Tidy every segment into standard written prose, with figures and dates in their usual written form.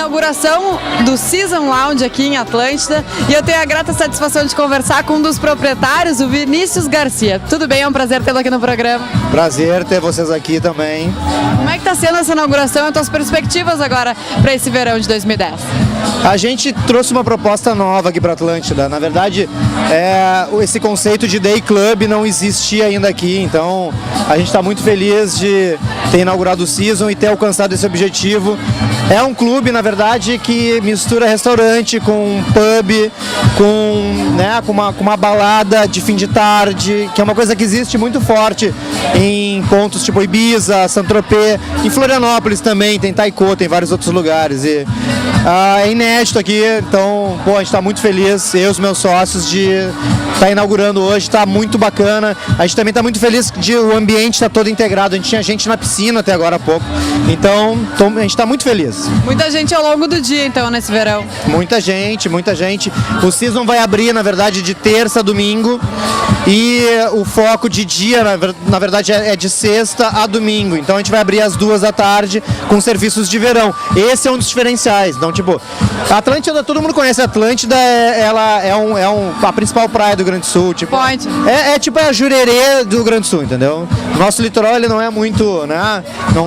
inauguração do Season Lounge aqui em Atlântida e eu tenho a grata satisfação de conversar com um dos proprietários, o Vinícius Garcia. Tudo bem? É um prazer tê-lo aqui no programa. Prazer ter vocês aqui também. Como é que está sendo essa inauguração e as tuas perspectivas agora para esse verão de 2010? A gente trouxe uma proposta nova aqui para Atlântida. Na verdade, esse conceito de day club não existia ainda aqui, então a gente está muito feliz de ter inaugurado o Season e ter alcançado esse objetivo. É um clube, na verdade, que mistura restaurante com pub, com uma balada de fim de tarde, que é uma coisa que existe muito forte em pontos tipo Ibiza, Saint-Tropez, em Florianópolis também, tem Taiko, tem vários outros lugares. E é inédito aqui, então a gente está muito feliz, eu e os meus sócios, de estar inaugurando hoje, está muito bacana. A gente também está muito feliz de o ambiente estar todo integrado, a gente tinha gente na piscina até agora há pouco, então a gente está muito feliz. Muita gente ao longo do dia, então, nesse verão. Muita gente. O Season vai abrir, na verdade, de terça a domingo e o foco de dia, na verdade, é de sexta a domingo. Então a gente vai abrir às 2 da tarde com serviços de verão. Esse é um dos diferenciais. Então, a Atlântida, todo mundo conhece a Atlântida, ela é a principal praia do Rio Grande do Sul. Point. É a Jurerê do Rio Grande do Sul, entendeu? Nosso litoral, ele não é muito, né?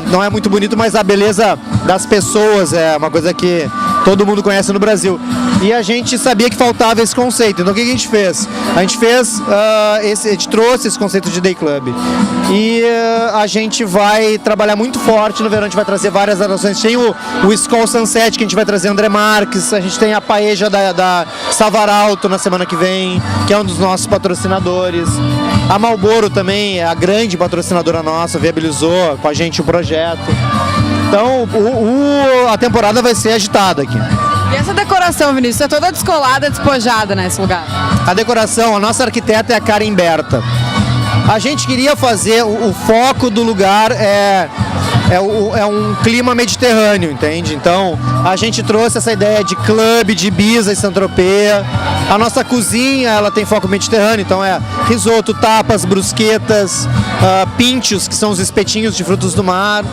Não é muito bonito, mas a beleza das pessoas é uma coisa que todo mundo conhece no Brasil. E a gente sabia que faltava esse conceito. Então o que a gente fez? A gente trouxe esse conceito de day club. E a gente vai trabalhar muito forte no verão, a gente vai trazer várias atrações. Tem o Skol Sunset, que a gente vai trazer André Marques, a gente tem a paeja da Savaralto na semana que vem, que é um dos nossos patrocinadores. A Marlboro também é a grande patrocinadora nossa, viabilizou com a gente o projeto. Então a temporada vai ser agitada aqui. E essa decoração, Vinícius, é toda descolada, despojada nesse lugar? A decoração, a nossa arquiteta é a Karen Berta. A gente queria fazer, o foco do lugar é um clima mediterrâneo, entende? Então a gente trouxe essa ideia de clube, de Ibiza e Saint-Tropez. A nossa cozinha, ela tem foco mediterrâneo, então é risoto, tapas, brusquetas, pinchos, que são os espetinhos de frutos do mar.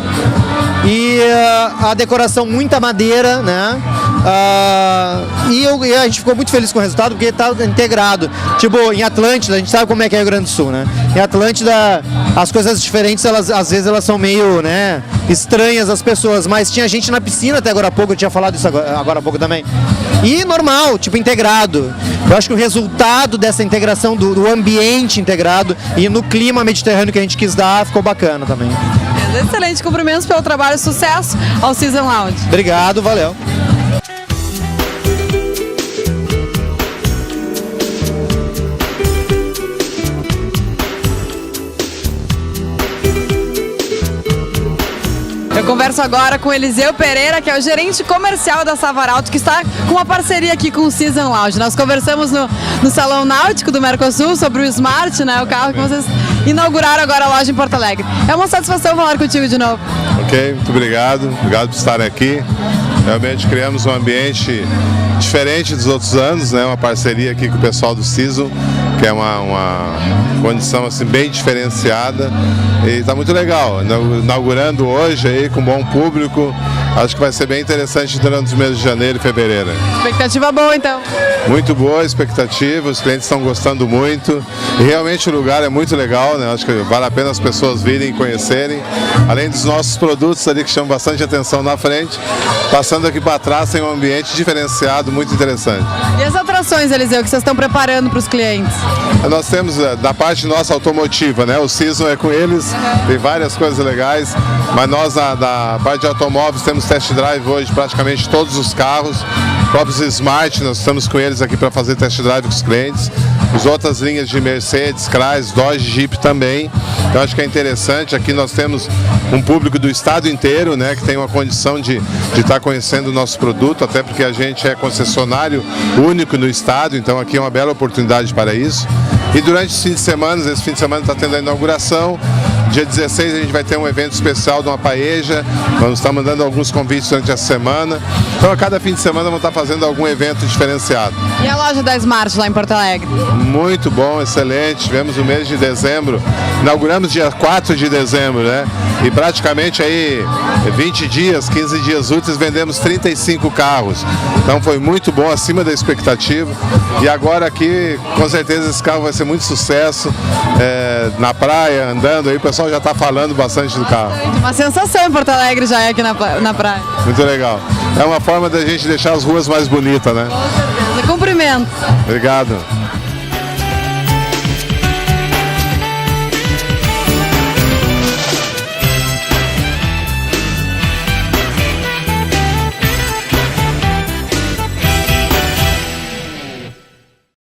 E a decoração, muita madeira, né? E a gente ficou muito feliz com o resultado, porque está integrado. Em Atlântida, a gente sabe como é que é o Rio Grande do Sul, né? Em Atlântida, as coisas diferentes, às vezes elas são meio, né, estranhas às pessoas, mas tinha gente na piscina até agora há pouco, eu tinha falado isso agora há pouco também. E normal, integrado. Eu acho que o resultado dessa integração, do ambiente integrado e no clima mediterrâneo que a gente quis dar, ficou bacana também. Excelente, cumprimentos pelo trabalho, sucesso ao Season Lounge. Obrigado, valeu. Eu converso agora com Eliseu Pereira, que é o gerente comercial da Savaralto, que está com uma parceria aqui com o Season Lounge. Nós conversamos no Salão Náutico do Mercosul sobre o Smart, né, o carro que vocês inauguraram agora a loja em Porto Alegre. É uma satisfação falar contigo de novo. Ok, muito obrigado por estarem aqui. Realmente criamos um ambiente diferente dos outros anos, né? Uma parceria aqui com o pessoal do Season, que é uma condição assim, bem diferenciada e está muito legal. Inaugurando hoje aí com bom público, acho que vai ser bem interessante durante os meses de janeiro e fevereiro. Expectativa boa, então? Muito boa expectativa, os clientes estão gostando muito e realmente o lugar é muito legal, né? Acho que vale a pena as pessoas virem e conhecerem, além dos nossos produtos ali que chamam bastante atenção na frente, passando aqui para trás tem um ambiente diferenciado, muito interessante. E as atrações, Eliseu, que vocês estão preparando para os clientes? Nós temos da parte nossa automotiva, né? O Season é com eles, tem várias coisas legais, mas nós da parte de automóveis temos test drive hoje praticamente todos os carros, próprios Smart, nós estamos com eles aqui para fazer test drive com os clientes. As outras linhas de Mercedes, Chrysler, Dodge, Jeep também. Eu acho que é interessante, aqui nós temos um público do estado inteiro, né, que tem uma condição de estar conhecendo o nosso produto, até porque a gente é concessionário único no estado, então aqui é uma bela oportunidade para isso. E durante os fins de semana, esse fim de semana está tendo a inauguração, Dia 16 a gente vai ter um evento especial de uma paeja. Vamos estar mandando alguns convites durante a semana. Então a cada fim de semana vamos estar fazendo algum evento diferenciado. E a loja da Smart lá em Porto Alegre? Muito bom, excelente. Tivemos o mês de dezembro, inauguramos dia 4 de dezembro, né? E praticamente aí 20 dias, 15 dias úteis, vendemos 35 carros. Então foi muito bom, acima da expectativa. E agora aqui, com certeza esse carro vai ser muito sucesso. Na praia, andando aí, o pessoal já está falando bastante do carro. Uma sensação em Porto Alegre já é aqui na praia. Muito legal. É uma forma da gente deixar as ruas mais bonitas, né? Com certeza. Cumprimento. Obrigado.